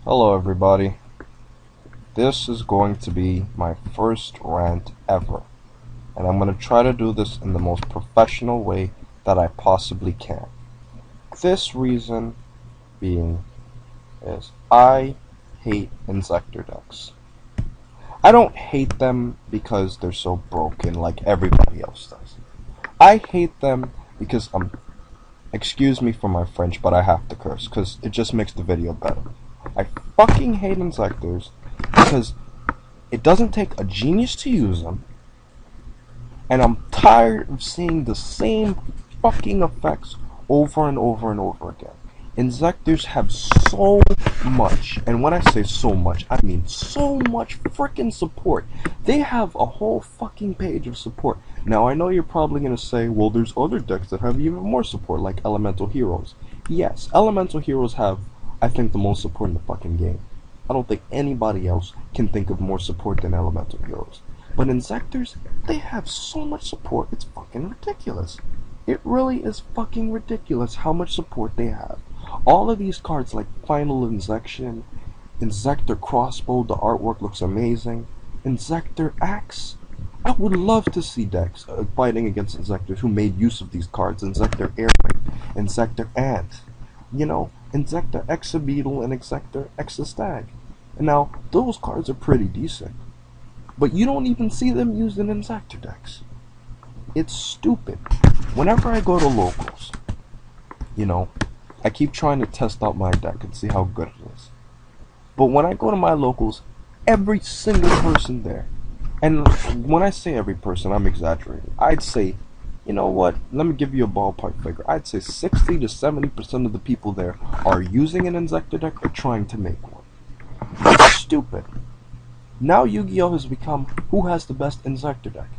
Hello everybody, this is going to be my first rant ever, and I'm going to try to do this in the most professional way that I possibly can. This reason being is I hate Inzektor decks. I don't hate them because they're so broken like everybody else does. I hate them because excuse me for my French, but I have to curse because it just makes the video better. I fucking hate Inzektors because it doesn't take a genius to use them, and I'm tired of seeing the same fucking effects over and over and over again. Inzektors have so much, and when I say so much, I mean so much freaking support. They have a whole fucking page of support. Now, I know you're probably gonna say, well, there's other decks that have even more support, like Elemental Heroes. Yes, Elemental Heroes have, I think, the most support in the fucking game. I don't think anybody else can think of more support than Elemental Heroes. But Inzektors, they have so much support, it's fucking ridiculous. It really is fucking ridiculous how much support they have. All of these cards like Final Inzection, Inzektor Crossbow, the artwork looks amazing. Inzektor Axe, I would love to see decks fighting against Inzektors who made use of these cards. Inzektor Airwing, Inzektor Ant, Inzektor Exabeetle and Inzektor Exastag. And now, those cards are pretty decent. But you don't even see them used in Inzektor decks. It's stupid. Whenever I go to locals, I keep trying to test out my deck and see how good it is. But when I go to my locals, every single person there, and when I say every person, I'm exaggerating. I'd say, you know what, let me give you a ballpark figure. I'd say 60 to 70% of the people there are using an Inzektor deck or trying to make one. It's stupid. Now Yu-Gi-Oh! Has become who has the best Inzektor deck.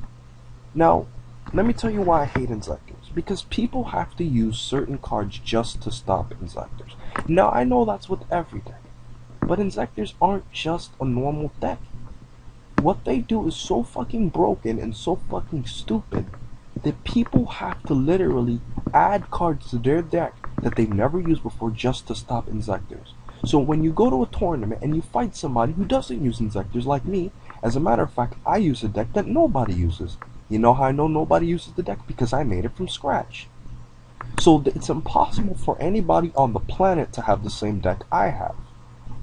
Now, let me tell you why I hate Inzektors. Because people have to use certain cards just to stop Inzektors. Now, I know that's with every deck. But Inzektors aren't just a normal deck. What they do is so fucking broken and so fucking stupid that people have to literally add cards to their deck that they've never used before just to stop Inzektors. So when you go to a tournament and you fight somebody who doesn't use Inzektors like me, as a matter of fact, I use a deck that nobody uses. You know how I know nobody uses the deck? Because I made it from scratch. So it's impossible for anybody on the planet to have the same deck I have.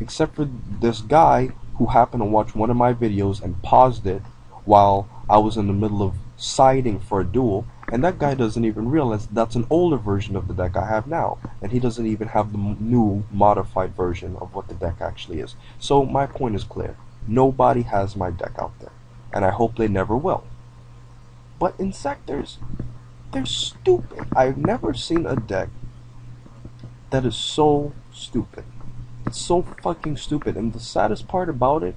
Except for this guy who happened to watch one of my videos and paused it while I was in the middle of siding for a duel. And that guy doesn't even realize that's an older version of the deck I have now. And he doesn't even have the new modified version of what the deck actually is. So my point is clear. Nobody has my deck out there. And I hope they never will. But Inzektors, they're stupid. I've never seen a deck that is so stupid. It's so fucking stupid. And the saddest part about it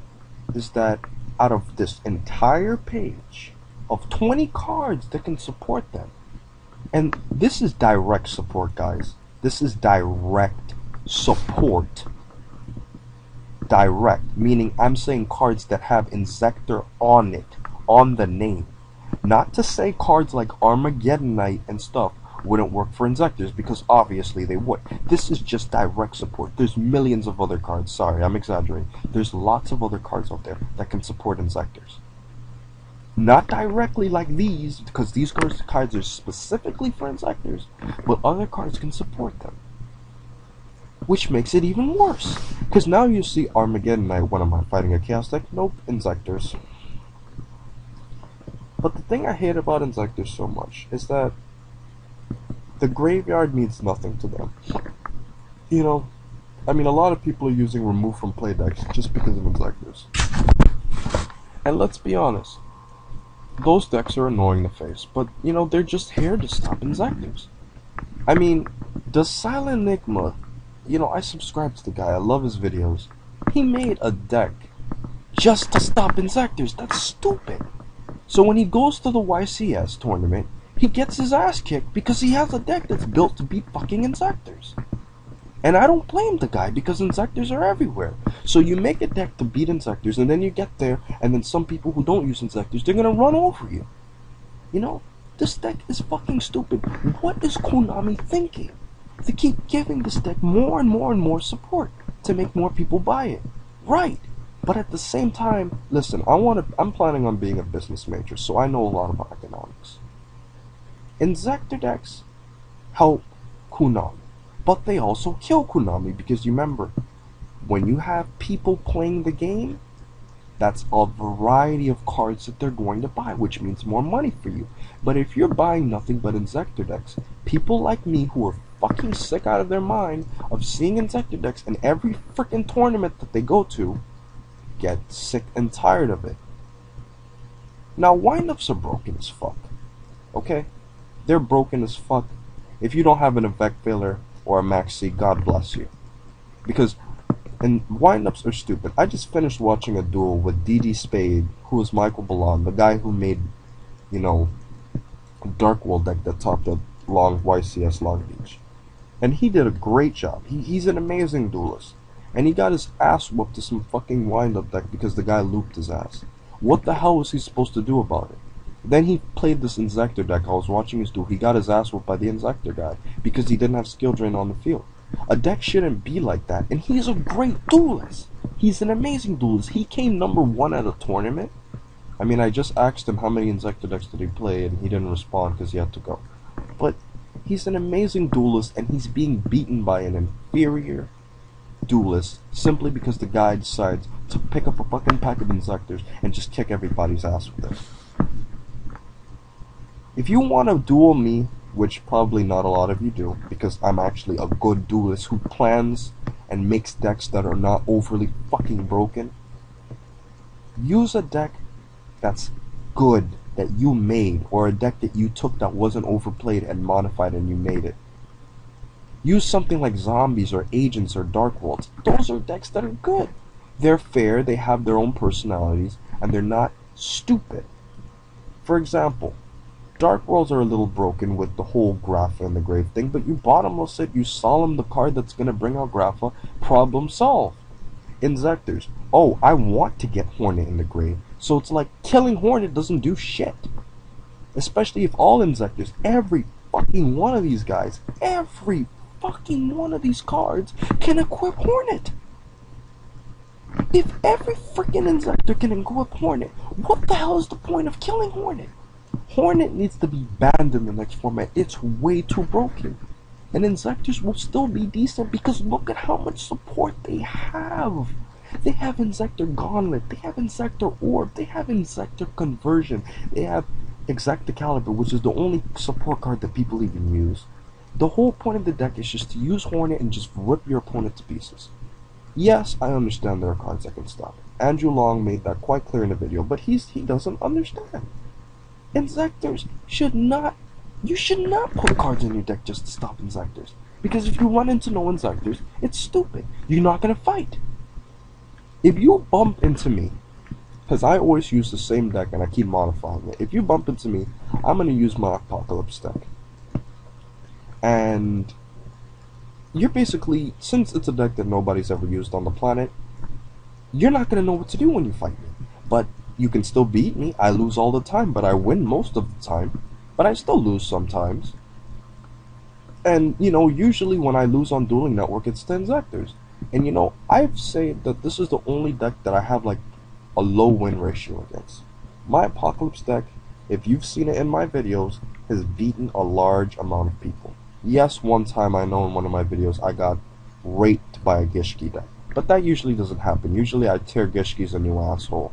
is that out of this entire page of 20 cards that can support them, and this is direct support, guys. This is direct support. Direct, meaning I'm saying cards that have Inzektor on it, on the name. Not to say cards like Armageddonite and stuff wouldn't work for Inzektors, because obviously they would. This is just direct support. There's millions of other cards. Sorry, I'm exaggerating. There's lots of other cards out there that can support Inzektors. Not directly like these, because these cards are specifically for Inzektors, but other cards can support them. Which makes it even worse. Because now you see Armageddonite, what am I fighting, a Chaos deck? Nope, Inzektors. But the thing I hate about Inzektors so much is that the graveyard means nothing to them. A lot of people are using remove from play decks just because of Inzektors. And let's be honest, those decks are annoying to face, but they're just here to stop Inzektors. Does Silent Enigma, I subscribe to the guy, I love his videos. He made a deck just to stop Inzektors. That's stupid. So when he goes to the YCS tournament, he gets his ass kicked because he has a deck that's built to beat fucking Inzektors. And I don't blame the guy because Inzektors are everywhere. So you make a deck to beat Inzektors, and then you get there, and then some people who don't use Inzektors, they're gonna run over you. This deck is fucking stupid. What is Konami thinking? They keep giving this deck more and more and more support. to make more people buy it. Right. But at the same time, listen, I'm planning on being a business major, so I know a lot about economics. Inzektor decks help Konami, but they also kill Konami because you remember, when you have people playing the game, that's a variety of cards that they're going to buy, which means more money for you. But if you're buying nothing but Inzektor decks, people like me who are fucking sick out of their mind of seeing Inzektor decks in every freaking tournament that they go to, get sick and tired of it. Now, windups are broken as fuck. Okay? They're broken as fuck. If you don't have an Invect Filler or a Maxi, God bless you. Because windups are stupid. I just finished watching a duel with DD Spade, who is Michael Balan, the guy who made, Dark World deck that topped the long YCS Long Beach. And he did a great job. He's an amazing duelist. And he got his ass whooped to some fucking wind-up deck because the guy looped his ass. What the hell was he supposed to do about it? Then he played this Inzektor deck. I was watching his duel. He got his ass whooped by the Inzektor guy because he didn't have skill drain on the field. A deck shouldn't be like that, and he's a great duelist. He's an amazing duelist. He came #1 at a tournament. I mean, I just asked him how many Inzektor decks did he play, and he didn't respond because he had to go. But he's an amazing duelist, and he's being beaten by an inferior duelist simply because the guy decides to pick up a fucking pack of Inzektors and just kick everybody's ass with it. If you want to duel me, which probably not a lot of you do, because I'm actually a good duelist who plans and makes decks that are not overly fucking broken, use a deck that's good, that you made, or a deck that you took that wasn't overplayed and modified and you made it. Use something like Zombies or Agents or Dark Worlds. Those are decks that are good. They're fair, they have their own personalities, and they're not stupid. For example, Dark Worlds are a little broken with the whole Grapha in the grave thing, but you bottomless it, you solemn the card that's going to bring out Grapha, problem solved. Inzektors. Oh, I want to get Hornet in the grave, so it's like killing Hornet doesn't do shit. Especially if all Inzektors, every fucking one of these guys, every fucking one of these cards can equip Hornet. If every freaking Inzektor can equip Hornet, what the hell is the point of killing Hornet? Hornet needs to be banned in the next format. It's way too broken. And Inzektors will still be decent because look at how much support they have. They have Inzektor Gauntlet, they have Inzektor Orb, they have Inzektor Conversion, they have Excalibur, which is the only support card that people even use. The whole point of the deck is just to use Hornet and just rip your opponent to pieces. Yes, I understand there are cards that can stop it. Andrew Long made that quite clear in the video, but he doesn't understand. Inzektors should not put cards in your deck just to stop Inzektors. Because if you run into no Inzektors, it's stupid. You're not going to fight. If you bump into me, because I always use the same deck and I keep modifying it. If you bump into me, I'm going to use my Apocalypse deck. And you're basically, since it's a deck that nobody's ever used on the planet, you're not going to know what to do when you fight me. But you can still beat me. I lose all the time, but I win most of the time. But I still lose sometimes. And, usually when I lose on Dueling Network, it's to Inzektors. And, I've said that this is the only deck that I have, like, a low win ratio against. My Apocalypse deck, if you've seen it in my videos, has beaten a large amount of people. Yes, one time I know in one of my videos I got raped by a Gishki deck. But that usually doesn't happen. Usually I tear Gishki's a new asshole.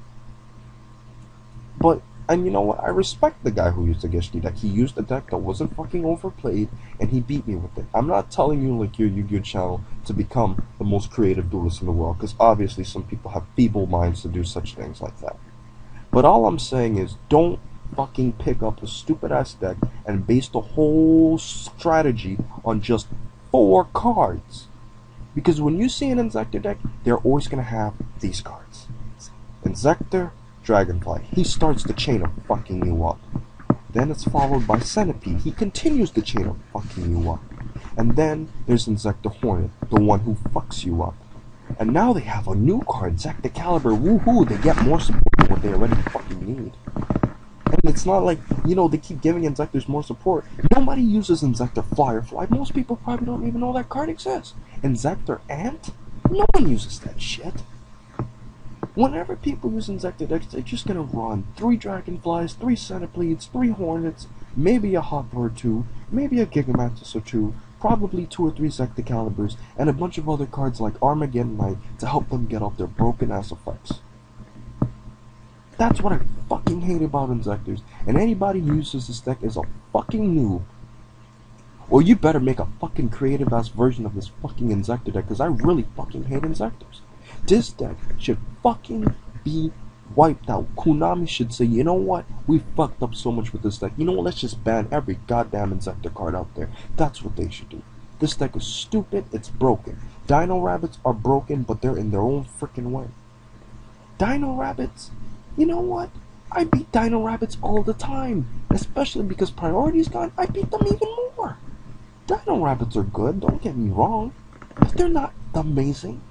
But, and you know what, I respect the guy who used the Gishki deck. He used a deck that wasn't fucking overplayed, and he beat me with it. I'm not telling you, like your Yu-Gi-Oh channel, to become the most creative duelist in the world, because obviously some people have feeble minds to do such things like that. But all I'm saying is, don't fucking pick up a stupid-ass deck and base the whole strategy on just 4 cards. Because when you see an Inzektor deck, they're always going to have these cards. Inzektor, Dragonfly. He starts the chain of fucking you up. Then it's followed by Centipede. He continues the chain of fucking you up. And then there's Inzektor Hornet, the one who fucks you up. And now they have a new card, Excalibur. Woohoo! They get more support than what they already fucking need. And it's not like, they keep giving Inzektors more support. Nobody uses Inzektor Firefly. Most people probably don't even know that card exists. Inzektor Ant? No one uses that shit. Whenever people use Inzektor decks, they're just gonna run 3 Dragonflies, 3 Centipedes, 3 Hornets, maybe a Hopper or 2, maybe a Gigamantis or 2, probably 2 or 3 Zecticaliburs, and a bunch of other cards like Armageddon Knight to help them get off their broken ass effects. That's what I fucking hate about Inzektors, and anybody who uses this deck is a fucking noob. Or you better make a fucking creative ass version of this fucking Inzektor deck, because I really fucking hate Inzektors. This deck should fucking be wiped out. Konami should say, you know what? We fucked up so much with this deck. You know what? Let's just ban every goddamn Inzektor card out there. That's what they should do. This deck is stupid. It's broken. Dino Rabbits are broken, but they're in their own freaking way. Dino Rabbits? You know what? I beat Dino Rabbits all the time. Especially because Priority's gone, I beat them even more. Dino Rabbits are good, don't get me wrong. But they're not amazing.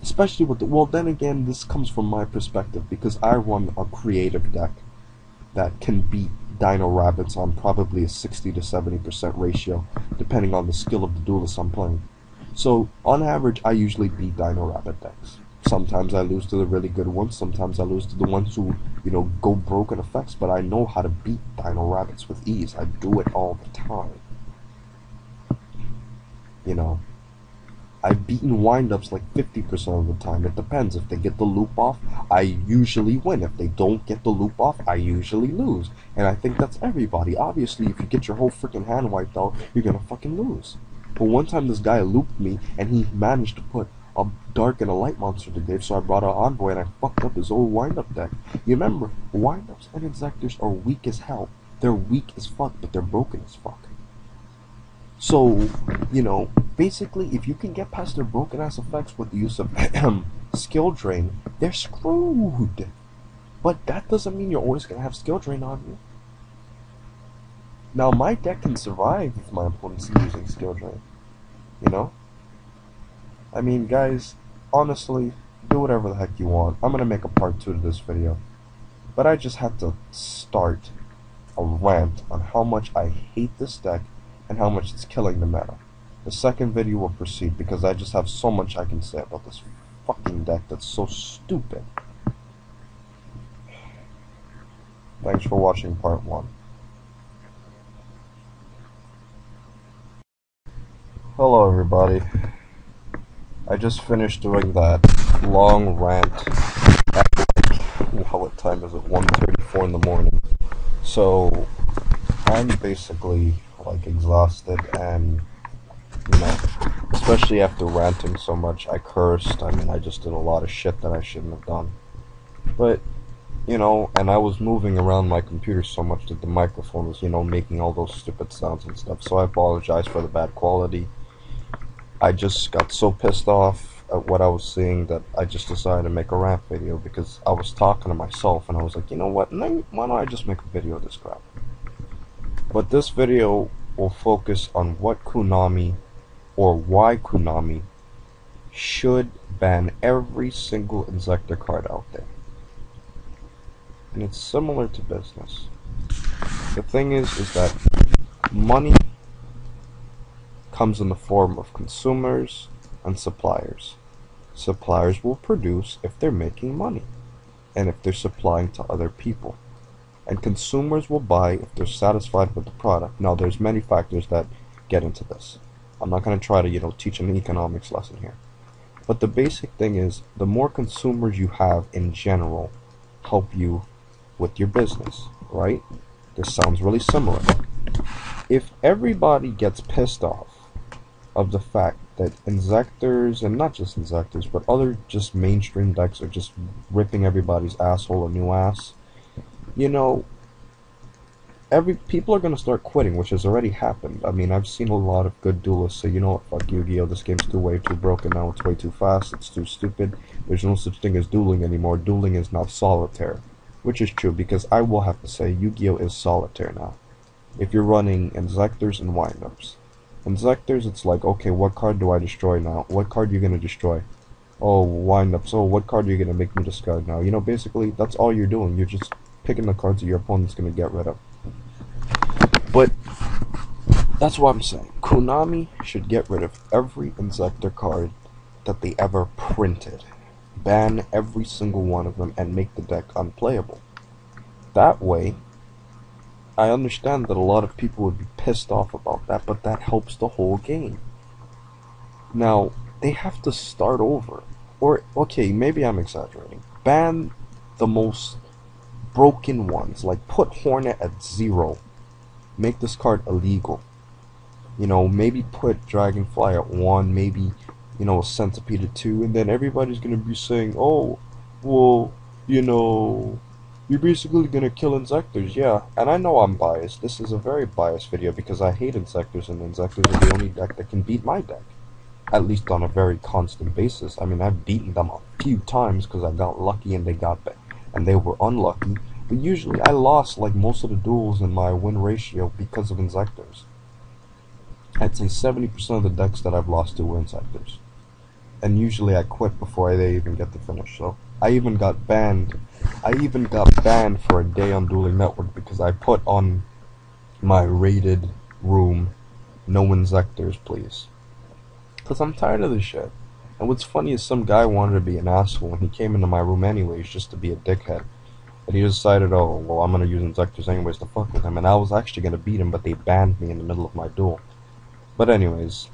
Especially with the, well, then again, this comes from my perspective because I run a creative deck that can beat Dino Rabbits on probably a 60 to 70% ratio, depending on the skill of the duelist I'm playing. So, on average, I usually beat Dino Rabbit decks. Sometimes I lose to the really good ones, sometimes I lose to the ones who, you know, go broken effects, but I know how to beat Dino Rabbits with ease. I do it all the time. You know, I've beaten wind-ups like 50% of the time. It depends. If they get the loop off, I usually win. If they don't get the loop off, I usually lose. And I think that's everybody. Obviously, if you get your whole freaking hand wiped out, you're gonna fucking lose. But one time this guy looped me, and he managed to put a dark and a light monster to Dave, so I brought an Envoy, and I fucked up his old wind-up deck. You remember, wind-ups and Inzektors are weak as hell. They're weak as fuck, but they're broken as fuck. So, you know, basically, if you can get past their broken-ass effects with the use of skill drain, they're screwed. But that doesn't mean you're always going to have skill drain on you. Now, my deck can survive if my opponent's using skill drain. You know? I mean, guys, honestly, do whatever the heck you want. I'm going to make a part 2 to this video. But I just had to start a rant on how much I hate this deck and how much it's killing the meta. The second video will proceed because I just have so much I can say about this fucking deck that's so stupid. Thanks for watching part 1. Hello everybody. I just finished doing that long rant at like, what time is it? 1:34 in the morning. So I'm basically like exhausted, and you know, especially after ranting so much, I cursed. I mean, I just did a lot of shit that I shouldn't have done. But you know, and I was moving around my computer so much that the microphone was, you know, making all those stupid sounds and stuff. So I apologize for the bad quality. I just got so pissed off at what I was seeing that I just decided to make a rant video because I was talking to myself and I was like, you know what, why don't I just make a video of this crap? But this video will focus on what Konami, or why Konami, should ban every single Inzektor card out there. And it's similar to business. The thing is that money comes in the form of consumers and suppliers. Suppliers will produce if they're making money, and if they're supplying to other people. And consumers will buy if they're satisfied with the product. Now, there's many factors that get into this. I'm not going to try to, you know, teach an economics lesson here. But the basic thing is, the more consumers you have in general help you with your business, right? This sounds really similar. If everybody gets pissed off of the fact that Inzektors, and not just Inzektors, but other just mainstream decks are just ripping everybody's asshole a new ass, you know, people are going to start quitting, which has already happened. I mean, I've seen a lot of good duelists say, you know what, fuck Yu-Gi-Oh, this game's way too broken now, it's way too fast, it's too stupid, there's no such thing as dueling anymore, dueling is now solitaire. Which is true, because I will have to say, Yu-Gi-Oh is solitaire now. If you're running Inzektors and windups. Inzektors, it's like, okay, what card do I destroy now? What card are you going to destroy? Oh, windups, oh, what card are you going to make me discard now? You know, basically, that's all you're doing. You're just picking the cards that your opponent's going to get rid of. But that's what I'm saying. Konami should get rid of every Inzektor card that they ever printed. Ban every single one of them and make the deck unplayable. That way, I understand that a lot of people would be pissed off about that, but that helps the whole game. Now, they have to start over. Or, okay, maybe I'm exaggerating. Ban the most broken ones, like put Hornet at 0. Make this card illegal. You know, maybe put Dragonfly at 1, maybe, you know, a Centipede at 2, and then everybody's gonna be saying, oh, well, you know, you're basically gonna kill Inzektors. Yeah, and I know I'm biased. This is a very biased video because I hate Inzektors, and Inzektors are the only deck that can beat my deck. At least on a very constant basis. I mean, I've beaten them a few times because I got lucky and they were unlucky. But usually I lost like most of the duels in my win ratio because of Inzektors. I'd say 70% of the decks that I've lost to were Inzektors. And usually I quit before they even get to finish. So I even got banned for a day on Dueling Network because I put on my rated room, no Inzektors, please. Because I'm tired of this shit. And what's funny is some guy wanted to be an asshole and he came into my room anyways just to be a dickhead. And he decided, oh, well, I'm going to use Inzektors anyways to fuck with him. And I was actually going to beat him, but they banned me in the middle of my duel. But anyways,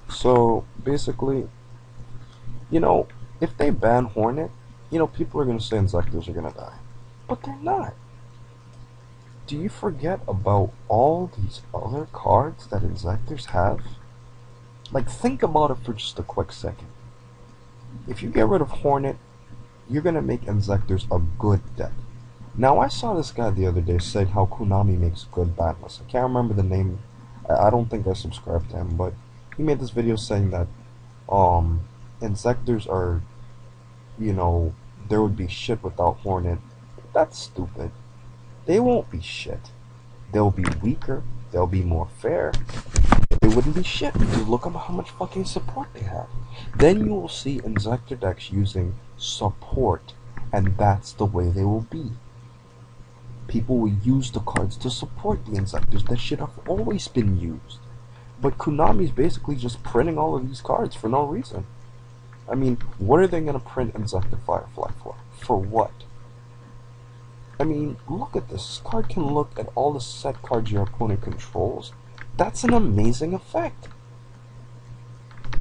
so basically, you know, if they ban Hornet, you know, people are going to say Inzektors are going to die. But they're not. Do you forget about all these other cards that Inzektors have? Like, think about it for just a quick second. If you get rid of Hornet, you're gonna make Inzektors a good deck. Now, I saw this guy the other day saying how Konami makes good ban lists. I can't remember the name. I don't think I subscribed to him, but he made this video saying that Inzektors are, you know, there would be shit without Hornet. That's stupid. They won't be shit. They'll be weaker. They'll be more fair. They wouldn't be shit because look at how much fucking support they have. Then you will see Inzektor decks using support, and that's the way they will be. People will use the cards to support the Inzektors that should have always been used. But Konami's basically just printing all of these cards for no reason. I mean, what are they gonna print Inzektor Firefly for? For what? I mean, look at this. This card can look at all the set cards your opponent controls. That's an amazing effect.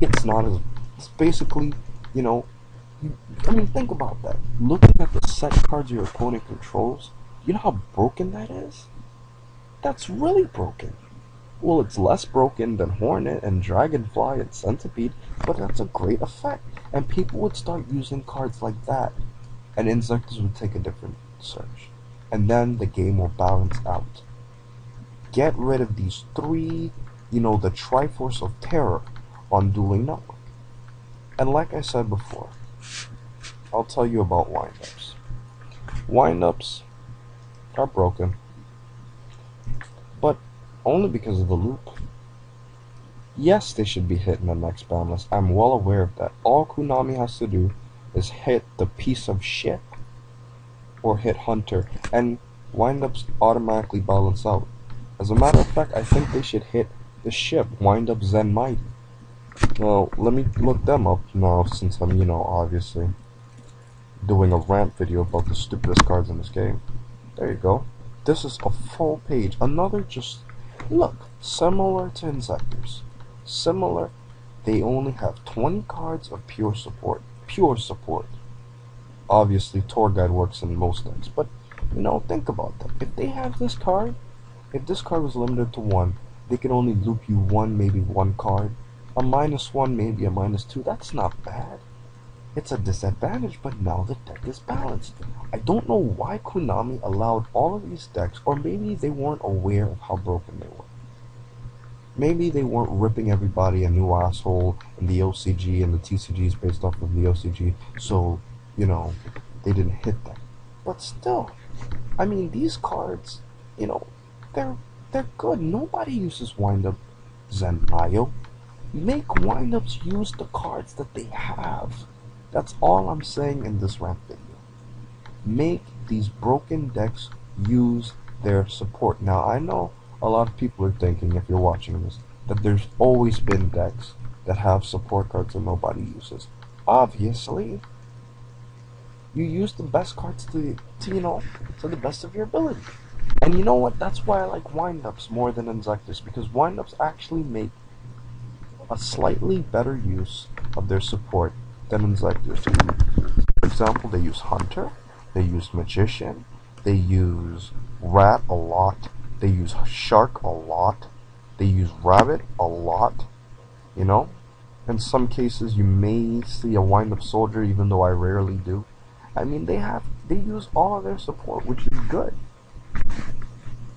It's not as... It's basically, you know... I mean, think about that. Looking at the set cards your opponent controls, you know how broken that is? That's really broken. Well, it's less broken than Hornet and Dragonfly and Centipede, but that's a great effect. And people would start using cards like that, and Inzektors would take a different search. And then the game will balance out. Get rid of these three, you know, the Triforce of Terror on Dueling Network. And like I said before, I'll tell you about windups. Windups are broken, but only because of the loop. Yes, they should be hit in the next ban list. I'm well aware of that. All Konami has to do is hit the piece of shit or hit Hunter, and windups automatically balance out. As a matter of fact, I think they should hit the ship, Windup Zen Mighty. Well, let me look them up now, since I'm, you know, obviously doing a rant video about the stupidest cards in this game. There you go. This is a full page. Another just, look, similar to Inzektors. Similar. They only have 20 cards of pure support. Pure support. Obviously, Tour Guide works in most decks, but, you know, think about that. If they have this card, if this card was limited to 1, they could only loop you 1, maybe 1 card. A -1, maybe a -2. That's not bad. It's a disadvantage, but now the deck is balanced. I don't know why Konami allowed all of these decks, or maybe they weren't aware of how broken they were. Maybe they weren't ripping everybody a new asshole in the OCG and the TCGs based off of the OCG, so, you know, they didn't hit them. But still, I mean, these cards, you know, they're good. Nobody uses Windup Zen Mayo. Make windups use the cards that they have. That's all I'm saying in this rant video. Make these broken decks use their support. Now, I know a lot of people are thinking, if you're watching this, that there's always been decks that have support cards that nobody uses. Obviously, you use the best cards to the best of your ability. And you know what? That's why I like wind-ups more than Inzektors, because wind-ups actually make a slightly better use of their support than Inzektors. For example, they use Hunter, they use Magician, they use Rat a lot, they use Shark a lot, they use Rabbit a lot, you know? In some cases, you may see a wind-up Soldier, even though I rarely do. I mean, they use all of their support, which is good.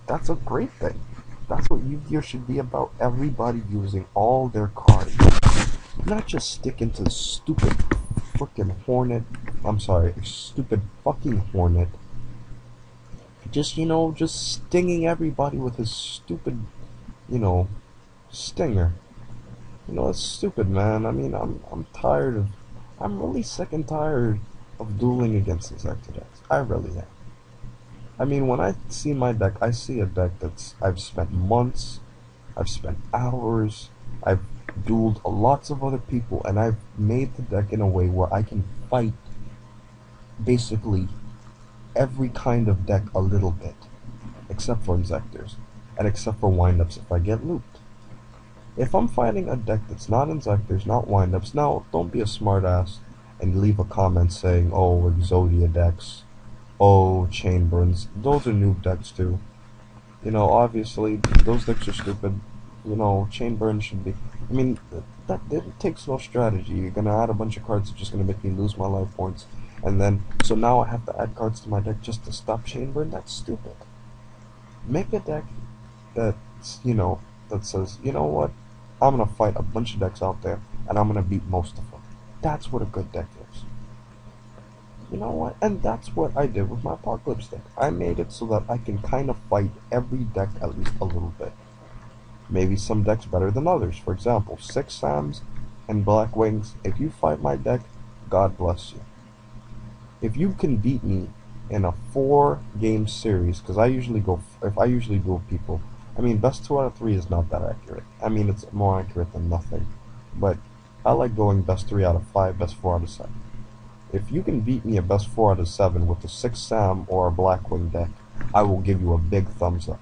That's a great thing. That's what Yu-Gi-Oh! Should be about. Everybody using all their cards. Not just sticking to the stupid frickin' Hornet. I'm sorry, stupid fucking Hornet. Just, just stinging everybody with his stupid, stinger. It's stupid, man. I mean, I'm really sick and tired of dueling against Inzektors decks. I really am. I mean, when I see my deck, I see a deck I've spent months, I've spent hours, I've dueled lots of other people, and I've made the deck in a way where I can fight basically every kind of deck a little bit, except for Inzektors, and except for windups if I get looped. If I'm fighting a deck that's not Inzektors, not windups, now don't be a smartass and leave a comment saying, oh, Exodia decks, oh, Chain Burns, those are noob decks too. Obviously, those decks are stupid. Chain Burns should be, I mean, that takes no strategy. You're gonna add a bunch of cards that's just gonna make me lose my life points, and then, so now I have to add cards to my deck just to stop Chain Burn? That's stupid. Make a deck that's, that says, you know what, I'm gonna fight a bunch of decks out there, and I'm gonna beat most of them. That's what a good deck is. You know what? And that's what I did with my Apocalypse deck. I made it so that I can kind of fight every deck at least a little bit. Maybe some decks better than others. For example, 6 Sams and Black Wings. If you fight my deck, God bless you. If you can beat me in a 4-game series, because I usually duel people, I mean, best 2 out of 3 is not that accurate. I mean, it's more accurate than nothing. But I like going best 3 out of 5, best 4 out of 7. If you can beat me a best 4 out of 7 with a 6 Sam or a Blackwing deck, I will give you a big thumbs up.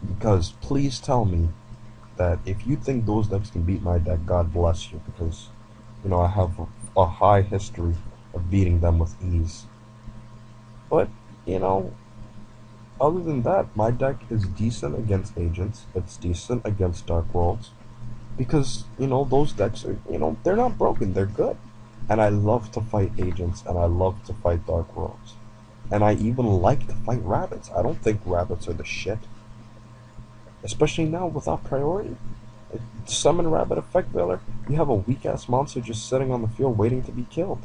Because please tell me that if you think those decks can beat my deck, God bless you, because I have a high history of beating them with ease. But other than that, my deck is decent against agents. It's decent against Dark Worlds, because those decks are they're not broken, they're good. And I love to fight agents, and I love to fight Dark Worlds. And I even like to fight rabbits. I don't think rabbits are the shit. Especially now without priority. Summon Rabbit Effect Veiler, you have a weak-ass monster just sitting on the field waiting to be killed.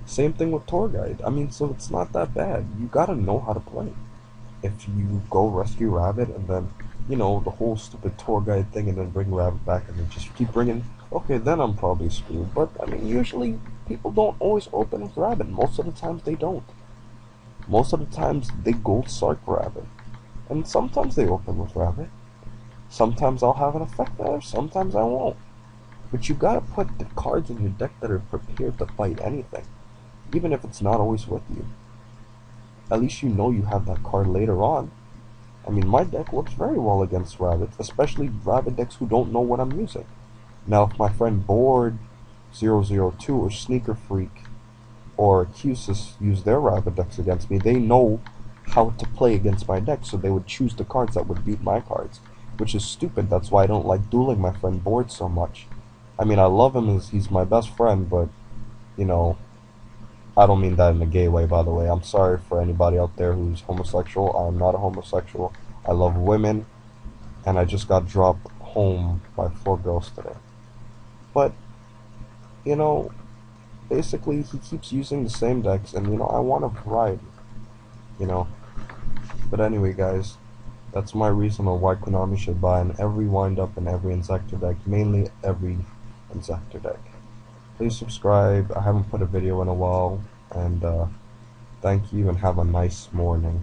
Same thing with Tour Guide. I mean, so it's not that bad. You gotta know how to play. If you go rescue Rabbit, and then, the whole stupid Tour Guide thing, and then bring Rabbit back, and then just keep bringing... Okay, then I'm probably screwed. But, I mean, usually people don't always open with Rabbit. Most of the times they don't. Most of the times they Gold Sark Rabbit. And sometimes they open with Rabbit. Sometimes I'll have an effect there, sometimes I won't. But you gotta put the cards in your deck that are prepared to fight anything. Even if it's not always with you. At least you know you have that card later on. I mean, my deck works very well against Rabbits, especially Rabbit decks who don't know what I'm using. Now, if my friend Board002 or Sneaker Freak or Cusis use their Rabbit decks against me, they know how to play against my deck, so they would choose the cards that would beat my cards. Which is stupid. That's why I don't like dueling my friend Board so much. I mean, I love him as he's my best friend, but, I don't mean that in a gay way, by the way. I'm sorry for anybody out there who's homosexual. I am not a homosexual. I love women, and I just got dropped home by 4 girls today. But, basically he keeps using the same decks, and, I want a variety, But anyway, guys, that's my reason on why Konami should buy in every wind-up and every Inzektor deck, mainly every Inzektor deck. Please subscribe. I haven't put a video in a while, and thank you, and have a nice morning.